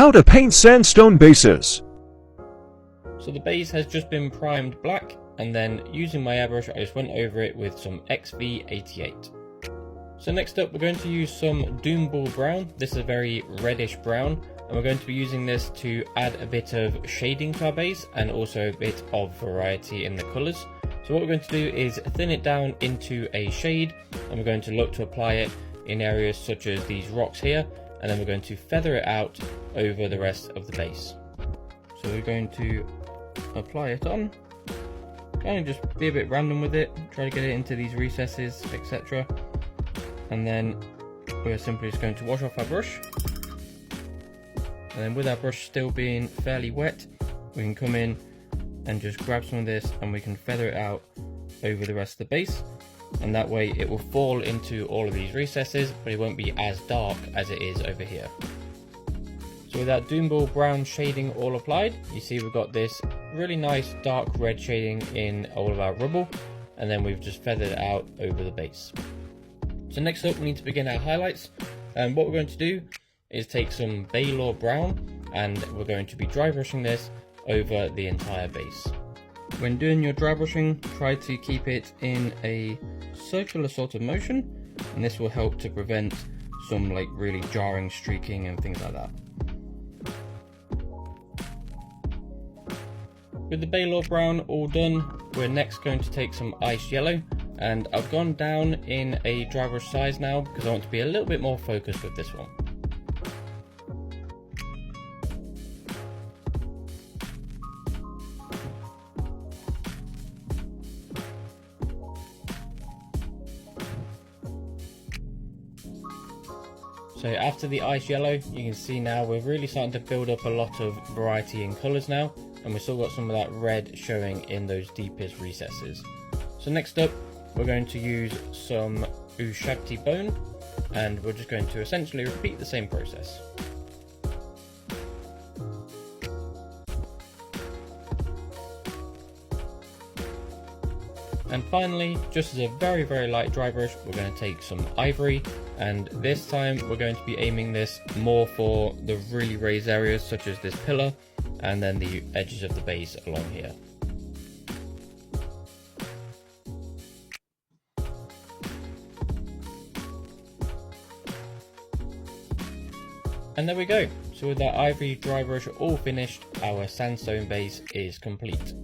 How to paint sandstone bases. So the base has just been primed black, and then using my airbrush I just went over it with some XV88. So next up we're going to use some Doom Ball Brown. This is a very reddish brown, and we're going to be using this to add a bit of shading to our base and also a bit of variety in the colours. So what we're going to do is thin it down into a shade, and we're going to look to apply it in areas such as these rocks here, and then we're going to feather it out over the rest of the base. So we're going to apply it on, kind of just be a bit random with it, try to get it into these recesses, etc. And then we're simply just going to wash off our brush, and then with our brush still being fairly wet, we can come in and just grab some of this and we can feather it out over the rest of the base, and that way it will fall into all of these recesses, but it won't be as dark as it is over here. So with that Doom Ball Brown shading all applied, you see we've got this really nice dark red shading in all of our rubble, and then we've just feathered it out over the base. So next up we need to begin our highlights, and what we're going to do is take some Baylor Brown, and we're going to be dry brushing this over the entire base. When doing your dry brushing, try to keep it in a circular sort of motion, and this will help to prevent some like really jarring streaking and things like that. With the Baylor Brown all done, we're next going to take some Ice Yellow, and I've gone down in a dry brush size now because I want to be a little bit more focused with this one. So after the Ice Yellow, you can see now we're really starting to build up a lot of variety in colours now, and we've still got some of that red showing in those deepest recesses. So next up, we're going to use some Ushagti Bone, and we're just going to essentially repeat the same process. And finally, just as a very light dry brush, we're going to take some Ivory, and this time we're going to be aiming this more for the really raised areas such as this pillar and then the edges of the base along here. And there we go. So with that Ivory dry brush all finished, our sandstone base is complete.